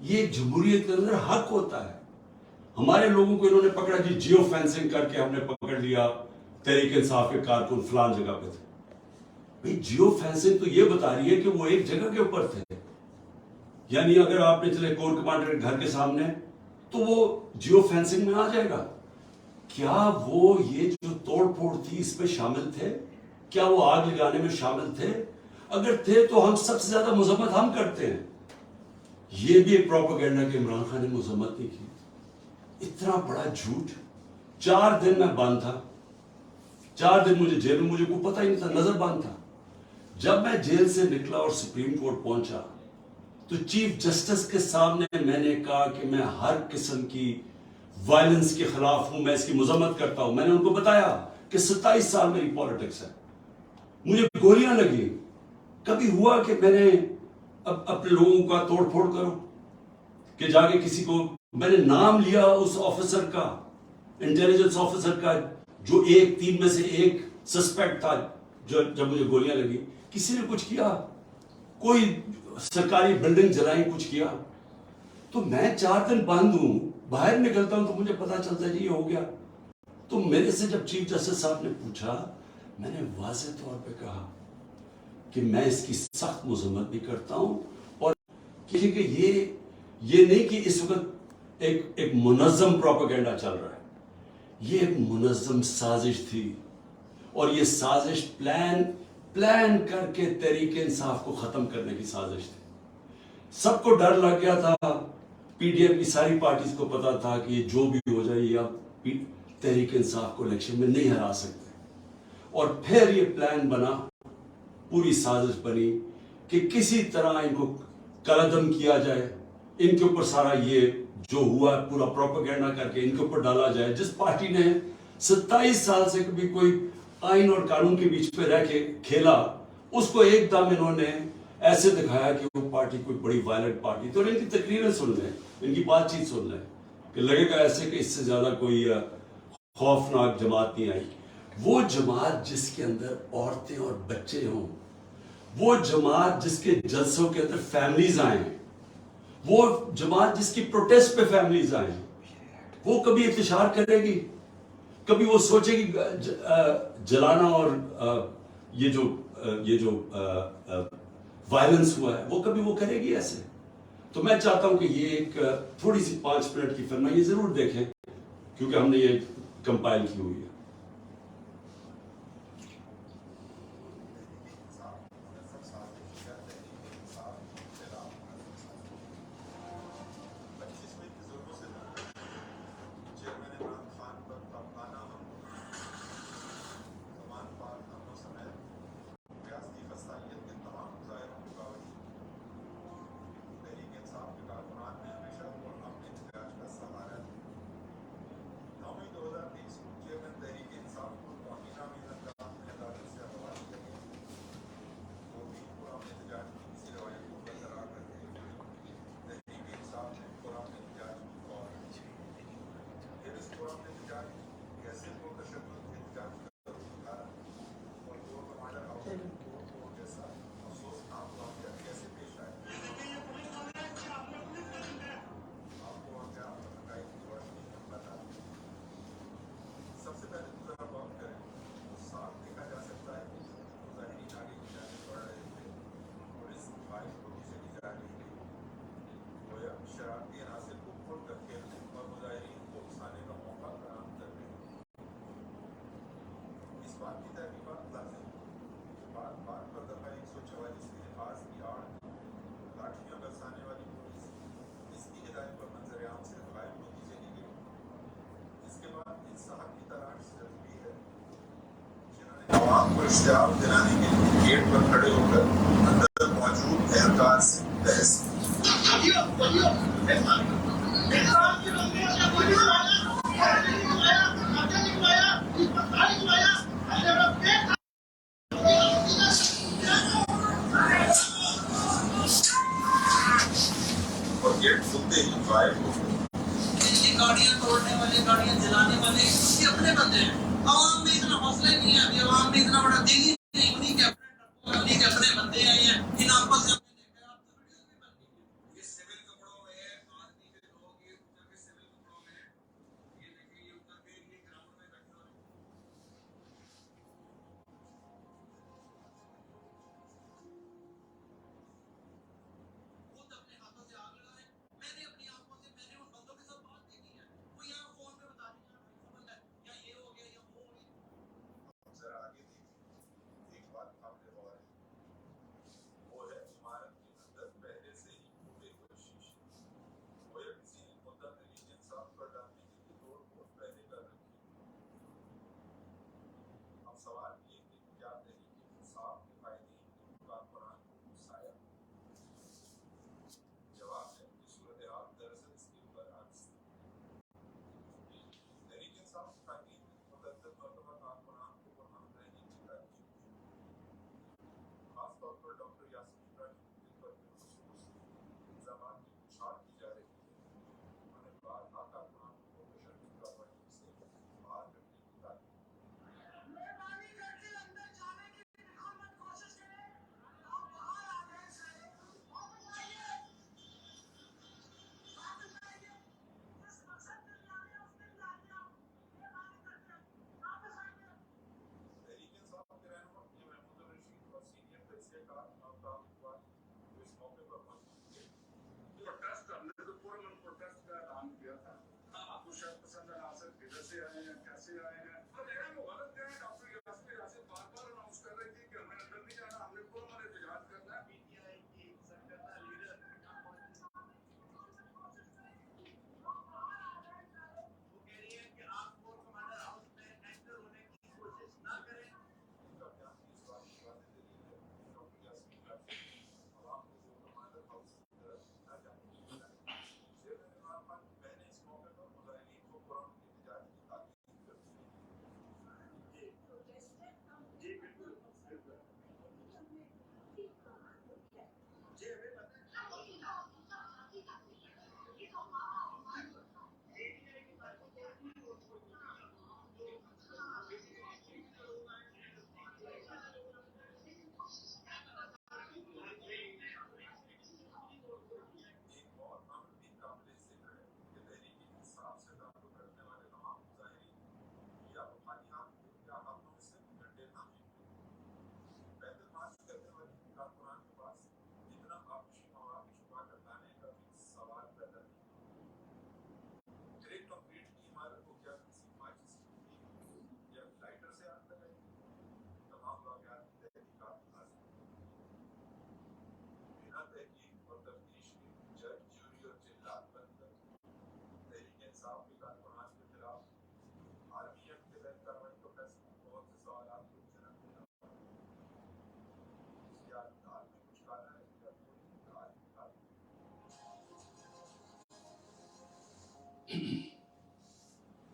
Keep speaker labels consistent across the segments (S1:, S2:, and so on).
S1: یہ ایک جمہوریت کے اندر حق ہوتا ہے. ہمارے لوگوں کو انہوں نے پکڑا جی جیو فینسنگ کر کے ہم نے پکڑ لیا تحریک انصاف کے کارکن فلان جگہ پہ تھے. بھئی جیو فینسنگ تو یہ بتا رہی ہے کہ وہ ایک جگہ کے اوپر تھے. یعنی اگر آپ نے چلے کور کمانڈر کے گھر کے سامنے تو وہ جیو فینسنگ میں آ جائے گا. کیا وہ یہ جو توڑ پھوڑ تھی اس میں شامل تھے؟ کیا وہ آگ لگانے میں شامل تھے؟ اگر تھے تو ہم سب سے زیادہ مذمت ہم کرتے ہیں. یہ بھی ایک پروپیگنڈا کہ عمران خان نے مذمت نہیں کی. اتنا بڑا جھوٹ. 4 دن میں بند تھا, 4 دن مجھے جیل میں, مجھے کوئی پتہ ہی نہیں تھا, نظر بند تھا. جب میں جیل سے نکلا اور سپریم کورٹ پہنچا تو چیف جسٹس کے سامنے میں نے کہا کہ میں ہر قسم کی وائلنس کے خلاف ہوں, میں اس کی مذمت کرتا ہوں. میں نے ان کو بتایا کہ 27 سال میری پالیٹکس ہے, مجھے گولیاں لگی. کبھی ہوا کہ میں نے اپنے لوگوں کا توڑ پھوڑ کروں کہ جا کے کسی کو, میں نے نام لیا اس آفیسر کا, انٹیلیجنس آفیسر کا, جو 3 میں سے ایک سسپیکٹ تھا جب مجھے گولیاں لگی. کسی نے کچھ کیا؟ کوئی سرکاری بلڈنگ جلائی, کچھ کیا؟ تو میں 4 دن بند ہوں, باہر نکلتا ہوں تو مجھے پتا چلتا ہے جی یہ ہو گیا. تو میرے سے جب چیف جسٹس صاحب نے پوچھا, میں نے واضح طور پہ کہا کہ میں اس کی سخت مذمت بھی کرتا ہوں, اور کہ یہ نہیں کہ اس وقت ایک منظم پروپیگنڈا چل رہا ہے. یہ ایک منظم سازش تھی, اور یہ سازش پلان کر کے تحریک انصاف کو ختم کرنے کی سازش تھی. سب کو ڈر لگ گیا تھا, پی ڈی ایم کی ساری پارٹیز کو پتا تھا کہ یہ جو بھی ہو جائے یہ اب تحریک انصاف کو الیکشن میں نہیں ہرا سکتے. اور پھر یہ پلان بنا, پوری سازش بنی کہ کسی طرح ان کو کلعدم کیا جائے, ان کے اوپر سارا یہ جو ہوا پورا پروپیگنڈا کر کے ان کے اوپر ڈالا جائے. جس پارٹی نے 27 سال سے کبھی کوئی آئین اور قانون کے بیچ پہ رہ کے کھیلا, اس کو ایک دم انہوں نے ایسے دکھایا کہ وہ پارٹی کوئی بڑی وائلنٹ پارٹی. تو ان کی تقریریں سن لیں, ان کی بات چیت سن لیں, کہ لگے گا ایسے کہ اس سے زیادہ کوئی خوفناک جماعت نہیں آئی. وہ جماعت جس کے اندر عورتیں اور بچے ہوں, وہ جماعت جس کے جلسوں کے اندر فیملیز آئیں, وہ جماعت جس کی پروٹیسٹ پہ فیملیز آئیں, وہ کبھی انتشار کرے گی؟ کبھی وہ سوچے گی جلانا اور یہ جو وائلنس ہوا ہے وہ کبھی وہ کرے گی ایسے؟ تو میں چاہتا ہوں کہ یہ ایک تھوڑی سی 5 منٹ کی فلم ہے, یہ ضرور دیکھیں کیونکہ ہم نے یہ کمپائل کی ہوئی ہے.
S2: عوام کو اشتعال دلانے کے لیے گیٹ پر کھڑے ہو کر اندر موجود اہلکار سے بحث اور گیٹ کھلتے ہی غائب ہو گئے.
S3: گاڑیاں توڑنے والے, گاڑیاں جلانے والے یہ اپنے بندے ہیں. عوام میں اتنا حوصلہ نہیں ہے, ابھی عوام میں اتنا بڑا دل ہی نہیں. انہیں کے اپنے بندے آئے ہیں, ان آپس میں یہ سول کپڑوں میں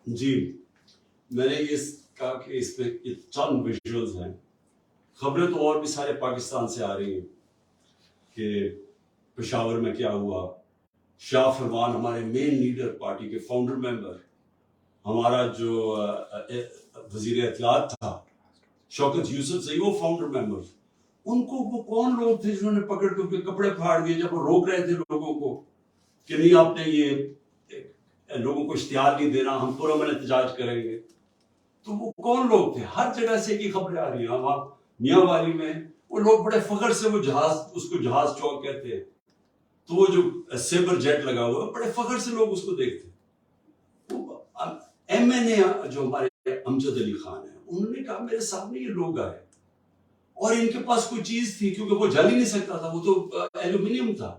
S1: جی میں نے یہ کہا کہ اس میں چند ویژولز ہیں. خبریں تو اور بھی سارے پاکستان سے آ رہی ہیں کہ پشاور میں کیا ہوا. شاہ فرمان ہمارے مین لیڈر پارٹی کے فاؤنڈر ممبر, ہمارا جو وزیر اطلاعات تھا شوکت یوسف زئی, وہ فاؤنڈر ممبر. ان کو وہ کون لوگ تھے جنہوں نے پکڑ کے ان کے کپڑے پھاڑ دیے جب وہ روک رہے تھے لوگوں کو کہ نہیں آپ نے یہ لوگوں کو اشتہار نہیں دینا, ہم پرامن احتجاج کریں گے. تو وہ کون لوگ تھے؟ ہر جگہ سے کی خبریں آ رہی ہیں. ہم آپ میاں والی میں وہ لوگ بڑے فخر سے وہ جہاز, اس کو جہاز چوک کہتے ہیں, تو وہ جو سیبر جیٹ لگا ہوا ہے بڑے فخر سے لوگ اس کو دیکھتے. ایم این اے جو ہمارے امجد علی خان ہیں, انہوں نے کہا میرے سامنے یہ لوگ آئے اور ان کے پاس کوئی چیز تھی کیونکہ وہ جل ہی نہیں سکتا تھا, وہ تو ایلومینیم تھا.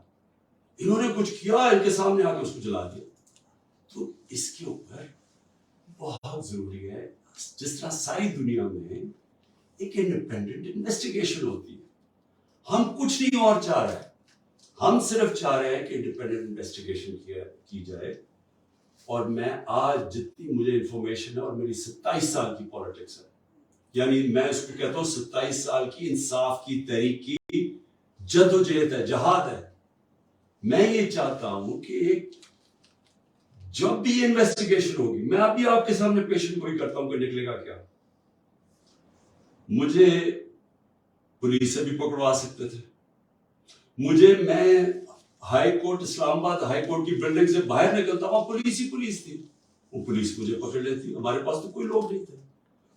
S1: انہوں نے کچھ کیا, ان کے سامنے آ کے اس کو جلا دیا. تو اس کے اوپر بہت ضروری ہے, جس طرح ساری دنیا میں ایک انڈیپینڈنٹ انویسٹیگیشن ہوتی ہے. ہم کچھ نہیں اور چاہ رہے ہیں, ہم صرف چاہ رہے ہیں کہ انڈیپینڈنٹ انویسٹیگیشن کی جائے. اور میں آج جتنی مجھے انفارمیشن ہے, اور میری 27 سال کی پالیٹکس ہے, یعنی میں اس کو کہتا ہوں 27 سال کی انصاف کی تحریک کی جد و جہد ہے, جہاد ہے. میں یہ چاہتا ہوں کہ ایک جب بھی انویسٹیگیشن ہوگی, میں ابھی آپ کے سامنے پیشن گوئی کرتا ہوں کہ نکلے گا کیا. مجھے پولیس سے بھی پکڑوا سکتے تھے, میں ہائی کورٹ اسلام آباد ہائی کورٹ کی بلڈنگ سے باہر نکلتا, وہاں پولیس ہی پولیس تھی, وہ پولیس مجھے پکڑ لیتی. ہمارے پاس تو کوئی لوگ نہیں تھے,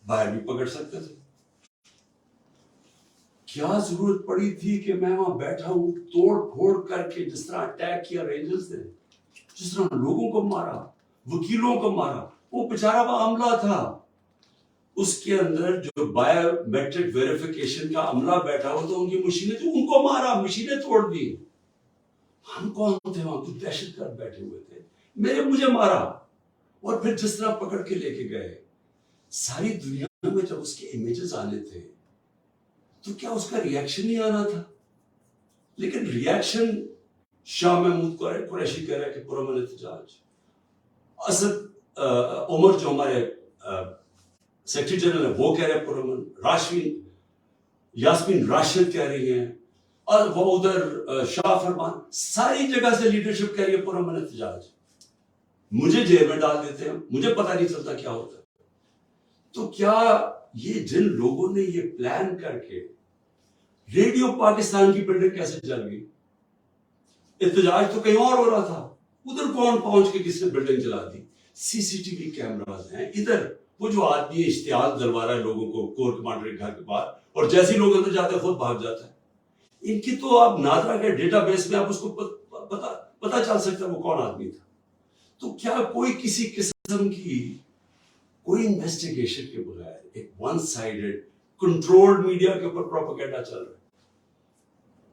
S1: باہر بھی پکڑ سکتے تھے. کیا ضرورت پڑی تھی کہ میں وہاں بیٹھا ہوں توڑ پھوڑ کر کے, جس طرح اٹیک کیا رینجرز نے, جس طرح لوگوں کو مارا, وکیلوں کو مارا. وہ بیچارہ وہ عملہ تھا, اس کے اندر جو بایو میٹرک ویریفیکیشن کا عملہ بیٹھا ہوا تو ان کی مشینیں تھی, ان کو مارا, مشینیں توڑ دی. ہم کون تھے وہاں؟ کچھ دہشت گرد بیٹھے ہوئے تھے, مجھے مارا. اور پھر جس طرح پکڑ کے لے کے گئے, ساری دنیا میں جب اس کے امیجز آنے تھے تو کیا اس کا ریاکشن نہیں آنا تھا؟ لیکن ریاکشن شاہ محمود قریشی کہہ رہا ہے کہ پرامن احتجاج. اسد عمر جو ہمارے سیکرٹری جنرل ہے وہ کہہ رہے ہیں پرامن. یاسمین راشد کہہ رہی ہیں, اور وہ ادھر شاہ فرمان, ساری جگہ سے لیڈرشپ کہہ رہی ہے پرامن احتجاج. مجھے جیل میں ڈال دیتے ہیں, مجھے پتہ نہیں چلتا کیا ہوتا ہے. تو کیا یہ جن لوگوں نے یہ پلان کر کے ریڈیو پاکستان کی بلڈنگ کیسے جل گئی؟ احتجاج تو کہیں اور ہو رہا تھا, ادھر کون پہنچ کے کس نے بلڈنگ جلا دی؟ سی سی ٹی وی کیمراز ہیں ادھر. وہ جو آدمی اشتعال دلوا رہا ہے لوگوں کو کور کمانڈر کے گھر کے باہر, اور جیسے لوگ اندر جاتے ہیں خود بھاگ جاتا ہے. ان کی تو آپ نادرا کے ڈیٹا بیس میں آپ اس کو پتا چل سکتا ہے وہ کون آدمی تھا. تو کیا کوئی کسی قسم کی کوئی انویسٹیگیشن کے بغیر ایک ون سائیڈڈ کنٹرولڈ میڈیا کے اوپر پروپیگنڈا چل رہا ہے؟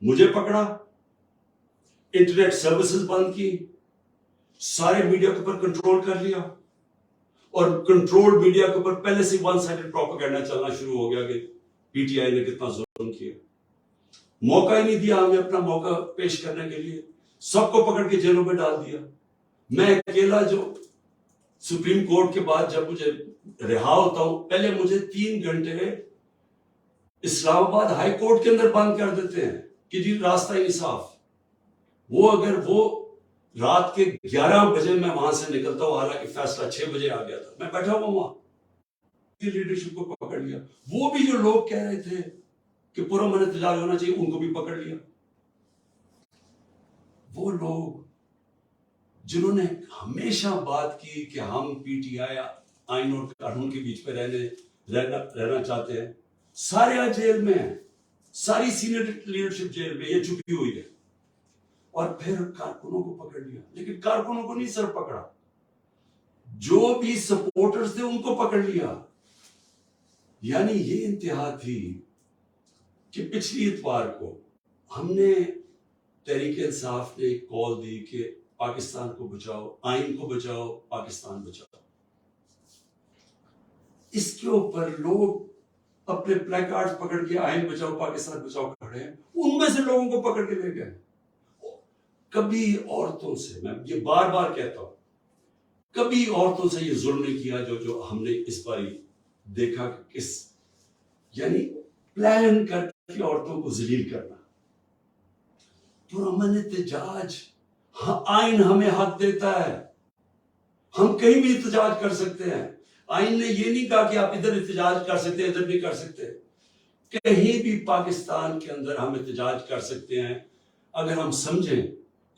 S1: مجھے پکڑا, انٹرنیٹ سروسز بند کی, سارے میڈیا کے اوپر کنٹرول کر لیا, اور کنٹرولڈ میڈیا کے اوپر پہلے سے ون سائیڈڈ پروپیگنڈا چلنا شروع ہو گیا کہ پی ٹی آئی نے کتنا ظلم کیا. موقع ہی نہیں دیا ہمیں اپنا موقع پیش کرنے کے لیے, سب کو پکڑ کے جیلوں میں ڈال دیا. میں اکیلا جو سپریم کورٹ کے بعد جب مجھے رہا ہوتا ہوں, پہلے مجھے 3 گھنٹے اسلام آباد ہائی کورٹ کے اندر بند کر دیتے ہیں کہ جی راستہ انصاف. وہ اگر وہ رات کے 11 بجے میں وہاں سے نکلتا ہوں, حالانکہ فیصلہ 6 بجے آ گیا تھا, میں بیٹھا ہوا وہاں, لیڈرشپ کو پکڑ لیا. وہ بھی جو لوگ کہہ رہے تھے کہ پرامن احتجاج ہونا چاہیے, ان کو بھی پکڑ لیا. وہ لوگ جنہوں نے ہمیشہ بات کی کہ ہم پی ٹی آئی آئین اور قانون کے بیچ پہ رہنا چاہتے ہیں, سارے آج جیل میں ہیں, ساری سینئر لیڈرشپ جیل میں, یہ چھپی ہوئی ہے. اور پھر کارکنوں کو پکڑ لیا, لیکن کارکنوں کو نہیں سر پکڑا, جو بھی سپورٹرز تھے ان کو پکڑ لیا. یعنی یہ انتہا تھی کہ پچھلی اتوار کو ہم نے تحریک انصاف نے ایک کال دی کہ پاکستان کو بچاؤ, آئین کو بچاؤ, پاکستان بچاؤ. اس کے اوپر لوگ اپنے پلے کارڈ پکڑ کے آئین بچاؤ پاکستان بچاؤ کھڑے ہیں, ان میں سے لوگوں کو پکڑ کے لے گئے. کبھی عورتوں سے, میں یہ بار بار کہتا ہوں, کبھی عورتوں سے یہ ظلم نہیں کیا جو ہم نے اس بار دیکھا کہ کس یعنی پلان کر کے عورتوں کو ذلیل کرنا. پرامن احتجاج، آئین ہمیں حق دیتا ہے، ہم کہیں بھی احتجاج کر سکتے ہیں. آئین نے یہ نہیں کہا کہ آپ ادھر احتجاج کر سکتے ہیں ادھر نہیں کر سکتے. کہیں بھی پاکستان کے اندر ہم احتجاج کر سکتے ہیں اگر ہم سمجھیں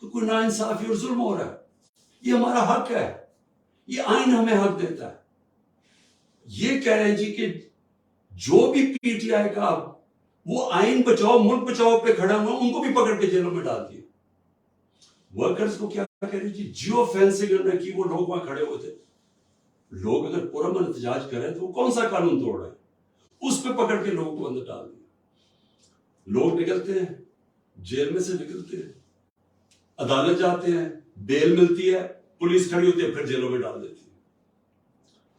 S1: کہ کوئی ناانصافی اور ظلم ہو رہا ہے. یہ ہمارا حق ہے، یہ آئین ہمیں حق دیتا ہے. یہ کہہ رہے ہیں جی کہ جو بھی پی ٹی آئی کا وہ آئین بچاؤ ملک بچاؤ پہ کھڑا ہوا ان کو بھی پکڑ کے جیلوں میں ڈال دیا. ورکرز کو کیا کہہ رہے ہیں جی جیو فینسنگ انہوں نے کی، وہ لوگ وہاں کھڑے ہوئے تھے. لوگ اگر پرامن احتجاج کریں تو وہ کون سا قانون توڑ رہے ہیں؟ اس پہ پکڑ کے لوگوں کو اندر ڈال دیا. لوگ نکلتے ہیں جیل میں سے نکلتے ہیں عدالت جاتے ہیں بیل ملتی ہے پولیس کھڑی ہوتی ہے پھر جیلوں میں ڈال دیتی ہے.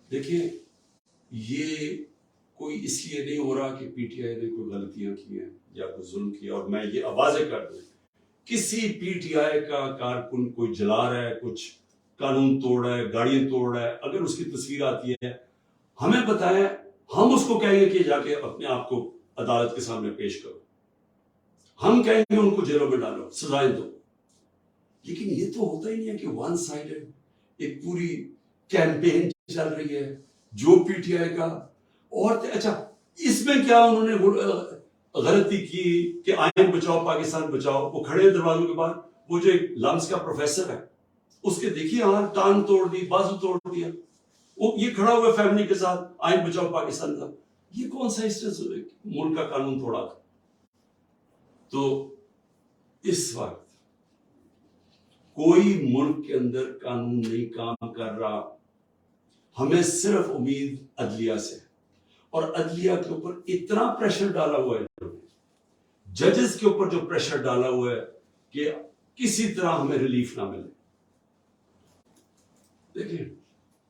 S1: دیکھیں یہ کوئی اس لیے نہیں ہو رہا کہ پی ٹی آئی نے کوئی غلطیاں کی ہیں یا کوئی ظلم کیا. اور میں یہ واضح کر دوں کسی پی ٹی آئی کا کارکن کوئی جلا رہا ہے کچھ قانون توڑ رہا ہے گاڑیاں توڑ رہا ہے اگر اس کی تصویر آتی ہے ہمیں بتائیں، ہم اس کو کہیں گے کہ جا کے اپنے آپ کو عدالت کے سامنے پیش کرو. ہم کہیں گے ان کو جیلوں میں ڈالو سزائیں دو. لیکن یہ تو ہوتا ہی نہیں ہے کہ ون سائیڈڈ ایک پوری کیمپین چل رہی ہے جو پی ٹی آئی کا. اور اچھا اس میں کیا انہوں نے غلطی کی کہ آئین بچاؤ پاکستان بچاؤ، وہ کھڑے دروازوں کے بعد وہ جو ایک لمس کا پروفیسر ہے اس کے دیکھیے ہاں ٹانگ توڑ دی بازو توڑ دیا، وہ یہ کھڑا ہوا فیملی کے ساتھ آئین بچاؤ پاکستان کا. یہ کون سا ملک کا قانون توڑا تھا؟ تو اس وقت کوئی ملک کے اندر قانون نہیں کام کر رہا. ہمیں صرف امید عدلیہ سے، اور عدلیہ کے اوپر اتنا پریشر ڈالا ہوا ہے، ججز کے اوپر جو پریشر ڈالا ہوا ہے کہ کسی طرح ہمیں ریلیف نہ ملے. دیکھیں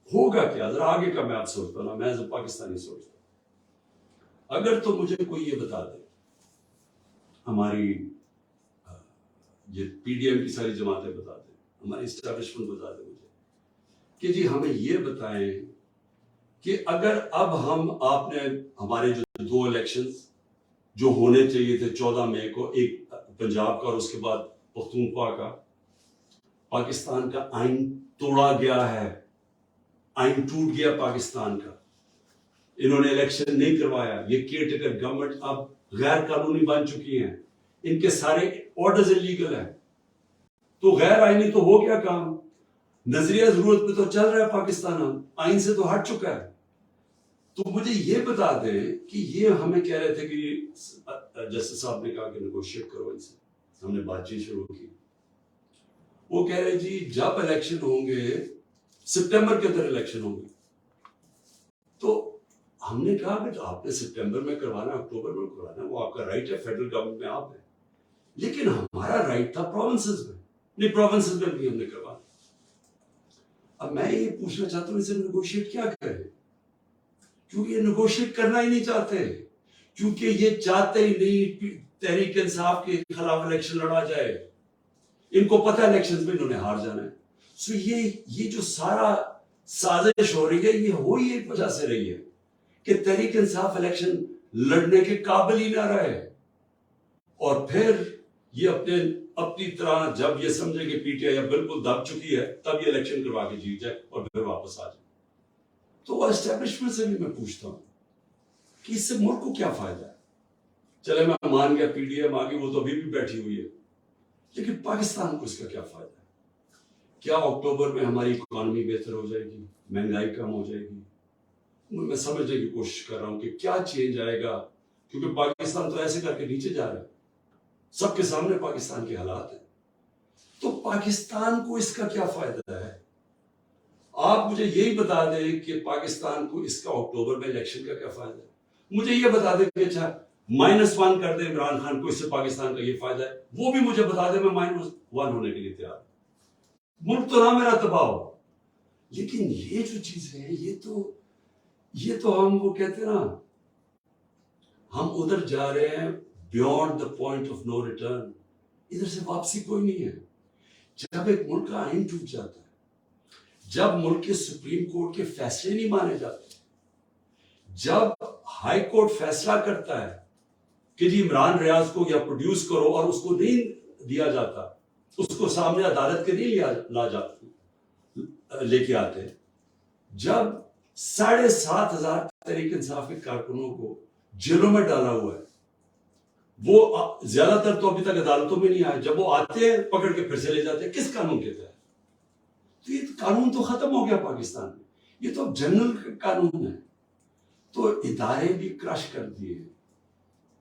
S1: ہوگا کیا ذرا آگے کا میں آپ سوچتا ہوں، میں پاکستانی سوچتا ہوں. اگر تو مجھے کوئی یہ بتا دے ہماری یہ پی ڈی ایم کی ساری جماعتیں بتا دیں، ہماری اسٹیبلشمنٹ بتا دیں مجھے کہ جی ہمیں یہ بتائیں کہ اگر اب آپ نے ہمارے جو 2 الیکشنز جو ہونے چاہیے تھے 14 مئی کو، ایک پنجاب کا اور اس کے بعد پختونخوا کا، پاکستان کا آئین توڑا گیا ہے، آئین ٹوٹ گیا پاکستان کا. انہوں نے الیکشن نہیں کروایا. یہ کیئر ٹیکر گورنمنٹ اب غیر قانونی بن چکی ہیں، ان کے سارے آرڈرز انلیگل ہیں. تو غیر آئینی تو ہو گیا کام، نظریہ ضرورت پہ تو چل رہا ہے پاکستان، آئین سے تو ہٹ چکا ہے. تو مجھے یہ بتا دیں کہ یہ ہمیں کہہ رہے تھے کہ جسٹس صاحب نے کہا کہ نیگوشیٹ کرو ان سے، ہم نے بات چیت شروع کی. وہ کہہ رہے جی جب الیکشن ہوں گے سپٹمبر کے اندر الیکشن ہوں گے. تو ہم نے کہا کہ آپ نے سپٹمبر میں کروانا اکتوبر میں کروانا وہ آپ کا رائٹ ہے، فیڈرل گورنمنٹ میں آپ ہے. لیکن ہمارا رائٹ تھا پروونسز میں، نہیں پروونسز میں بھی ہم نے کروانا. اب میں یہ پوچھنا چاہتا ہوں اسے نیگوشیٹ کیا کریں، کیونکہ یہ نیگوشیٹ کرنا ہی نہیں چاہتے، کیونکہ یہ چاہتے ہی نہیں تحریک انصاف کے خلاف الیکشن لڑا جائے. ان کو پتہ ہے الیکشن میں انہوں نے ہار جانا ہے. سو یہ جو سارا سازش ہو رہی ہے یہ ہو ہی ایک وجہ سے رہی ہے کہ تحریک انصاف الیکشن لڑنے کے قابل ہی نہ رہے. اور پھر یہ اپنی طرح جب یہ سمجھے کہ پی ٹی آئی بالکل دب چکی ہے تب یہ الیکشن کروا کے جیت جائے اور پھر واپس آ جائے. تو اسٹیبلشمنٹ سے بھی میں پوچھتا ہوں کہ اس سے ملک کو کیا فائدہ ہے. چلے میں مان گیا پی ڈی ایم آگے وہ تو ابھی بھی بیٹھی ہوئی ہے، لیکن پاکستان کو اس کا کیا فائدہ ہے؟ کیا اکتوبر میں ہماری اکانومی بہتر ہو جائے گی، مہنگائی کم ہو جائے گی؟ میں سمجھنے کی کوشش کر رہا ہوں کہ کیا چینج آئے گا، کیونکہ پاکستان تو ایسے کر کے نیچے جا رہا ہے، سب کے سامنے پاکستان کے حالات ہیں. تو پاکستان کو اس کا کیا فائدہ ہے؟ آپ مجھے یہی بتا دیں کہ پاکستان کو اس کا اکتوبر میں الیکشن کا کیا فائدہ ہے. مجھے یہ بتا دیں کہ اچھا -1 کر دیں عمران خان کو، اس سے پاکستان کا یہ فائدہ ہے، وہ بھی مجھے بتا دیں، میں -1 ہونے کے لیے تیار ہوں. ملک تو نہ میرا تباہ ہو. لیکن یہ جو چیزیں ہیں یہ تو ہم وہ کہتے ہیں نا، ہم ادھر جا رہے ہیں beyond the point of no return, ادھر سے واپسی کوئی نہیں ہے. جب ایک ملک کا آئین ٹوٹ جاتا ہے، جب ملک کے سپریم کورٹ کے فیصلے نہیں مانے جاتے، جب ہائی کورٹ فیصلہ کرتا ہے کہ جی عمران ریاض کو یا پروڈیوس کرو اور اس کو نہیں دیا جاتا، اس کو سامنے عدالت کے نہیں لے کے آتے، جب 7,500 تحریک انصاف کے کارکنوں کو جیلوں میں ڈالا ہوا ہے، وہ زیادہ تر تو ابھی تک عدالتوں میں نہیں آئے، جب وہ آتے ہیں پکڑ کے پھر سے لے جاتے ہیں، کس قانون کے تحت؟ تو یہ قانون تو ختم ہو گیا پاکستان میں، یہ تو جنرل قانون ہے۔ تو ادارے بھی کرش کر دیے،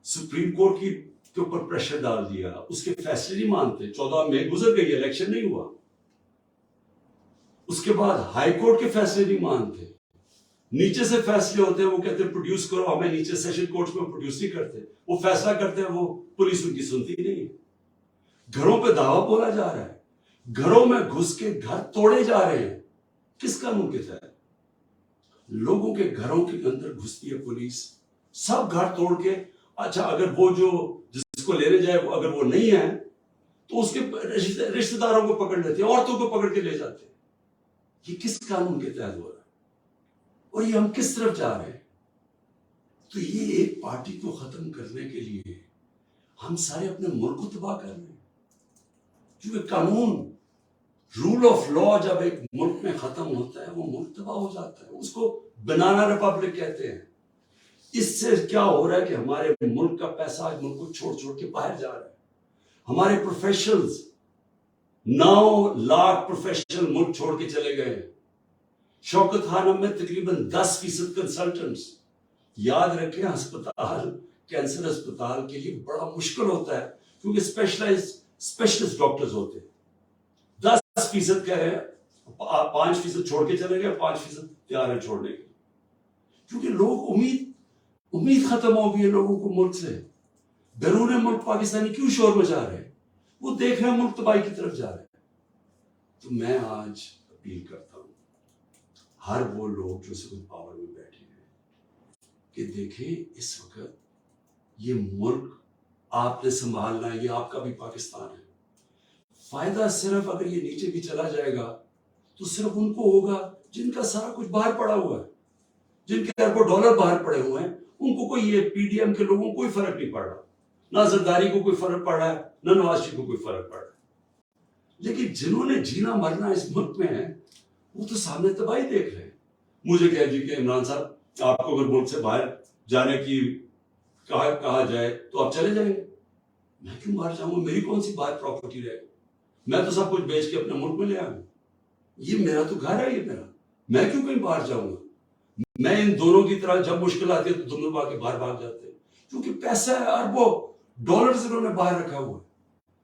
S1: سپریم کورٹ کے اوپر پریشر ڈال دیا، اس کے فیصلے نہیں مانتے۔ 14 مئی گزر گئی، الیکشن نہیں ہوا، اس کے بعد ہائی کورٹ کے فیصلے نہیں مانتے، نیچے سے فیصلے ہوتے ہیں، وہ کہتے ہیں پروڈیوس کرو، ہمیں نیچے سیشن کورٹس میں پروڈیوس نہیں کرتے، وہ فیصلہ کرتے ہیں، وہ پولیس ان کی سنتی نہیں ہے۔ گھروں پہ دعویٰ بولا جا رہا ہے، گھروں میں گھس کے گھر توڑے جا رہے ہیں، کس قانون کے تحت؟ لوگوں کے گھروں کے اندر گھستی ہے پولیس، سب گھر توڑ کے، اچھا اگر وہ جو جس کو لینے جائے وہ اگر وہ نہیں ہے تو اس کے رشتہ داروں کو پکڑ لیتے ہیں، عورتوں کو پکڑ کے لے جاتے ہیں۔ یہ کس قانون کے تحت ہو رہا ہے اور یہ ہم کس طرف جا رہے ہیں؟ تو یہ ایک پارٹی کو ختم کرنے کے لیے ہم سارے اپنے ملک کو تباہ کر رہے ہیں، کیونکہ قانون، رول آف لا جب ایک ملک میں ختم ہوتا ہے وہ ملک تباہ ہو جاتا ہے، اس کو بنانا ریپبلک کہتے ہیں۔ اس سے کیا ہو رہا ہے کہ ہمارے ملک کا پیسہ آج ملک کو چھوڑ چھوڑ کے باہر جا رہا ہے، ہمارے پروفیشنلز 9 لاکھ پروفیشنل ملک چھوڑ کے چلے گئے ہیں۔ شوکت خانم میں تقریباً 10% کنسلٹنٹس۔ یاد رکھیں ہسپتال، کینسر ہسپتال کے لیے بڑا مشکل ہوتا ہے کیونکہ اسپیشلسٹ ڈاکٹرز ہوتے ہیں۔ 10% کہہ رہے ہیں، 5% چھوڑ کے چلے گئے، 5% تیار ہے چھوڑنے کے، کیونکہ لوگ امید ختم ہو گئی ہے لوگوں کو ملک سے۔ بیرون ملک پاکستانی کیوں شور مچا رہے ہیں؟ وہ دیکھ رہے ہیں ملک تباہی کی طرف جا رہے ہیں۔ تو میں آج اپیل کرتا ہوں ہر وہ لوگ جو سکول پاور میں بیٹھے ہیں کہ دیکھیں اس وقت یہ ملک آپ نے سنبھالنا ہے، یہ آپ کا بھی پاکستان ہے۔ فائدہ صرف اگر یہ نیچے بھی چلا جائے گا تو صرف ان کو ہوگا جن کا سارا کچھ باہر پڑا ہوا ہے، جن کے اربوں ڈالر باہر پڑے ہوئے ہیں، ان کو کوئی، یہ پی ڈی ایم کے لوگوں کو کوئی فرق نہیں پڑ رہا، نہ زرداری کو کوئی فرق پڑ رہا ہے، نہ نواز شریف کو کوئی فرق پڑ رہا ہے۔ لیکن جنہوں نے جینا مرنا اس ملک میں ہے وہ تو سامنے تباہی دیکھ رہے ہیں۔ مجھے کہہ جی کہ عمران صاحب آپ کو اگر ملک سے باہر جانے کی کہا جائے تو آپ چلے جائیں گے۔ میں کیوں باہر جاؤں گا؟ میری کون سی باہر پراپرٹی رہے گی؟ میں تو سب کچھ بیچ کے اپنے ملک میں لے آؤں، یہ میرا تو گھر ہے، یہ میرا، میں کیوں کہیں باہر جاؤں گا؟ میں ان دونوں کی طرح جب مشکل آتی ہے تو دونوں باہر بھاگ جاتے ہیں، کیونکہ پیسہ ہے، اربوں ڈالرز انہوں نے باہر رکھا ہوا ہے۔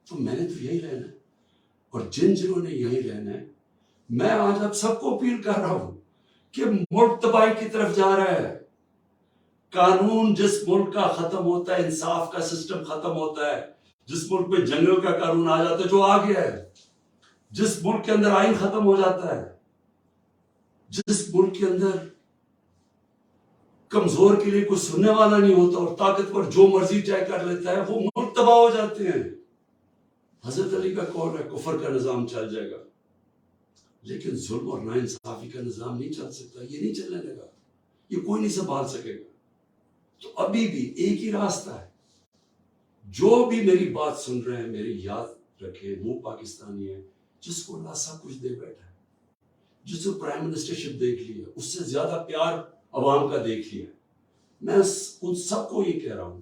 S1: تو میں نے تو یہی رہنا ہے، اور جنہوں نے یہی رہنا ہے، میں آج اب سب کو اپیل کر رہا ہوں کہ ملک تباہی کی طرف جا رہا ہے۔ قانون جس ملک کا ختم ہوتا ہے، انصاف کا سسٹم ختم ہوتا ہے، جس ملک میں جنگل کا قانون آ جاتا ہے جو آ گیا ہے، جس ملک کے اندر آئین ختم ہو جاتا ہے، جس ملک کے اندر کمزور کے لیے کوئی سننے والا نہیں ہوتا اور طاقتور جو مرضی طے کر لیتا ہے، وہ ملک تباہ ہو جاتے ہیں۔ حضرت علی کا قول ہے کفر کا نظام چل جائے گا، لیکن ظلم اور ناانصافی کا نظام نہیں چل سکتا، یہ نہیں چلنے لگا، یہ کوئی نہیں سنبھال سکے گا۔ تو ابھی بھی ایک ہی راستہ ہے، جو بھی میری بات سن رہے ہیں میری یاد رکھے، وہ پاکستانی ہے جس کو اللہ سب کچھ دے بیٹھا ہے، جس کو پرائم منسٹرشپ دیکھ لی ہے، اس سے زیادہ پیار عوام کا دیکھ لیا۔ میں ان سب کو یہ کہہ رہا ہوں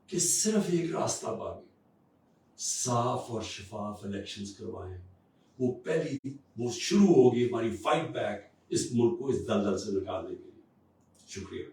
S1: کہ صرف ایک راستہ باقی، صاف اور شفاف الیکشنز کروائیں۔ وہ شروع ہوگی ہماری فائٹ بیک اس ملک کو اس دلدل سے نکالنے کے لیے۔ شکریہ۔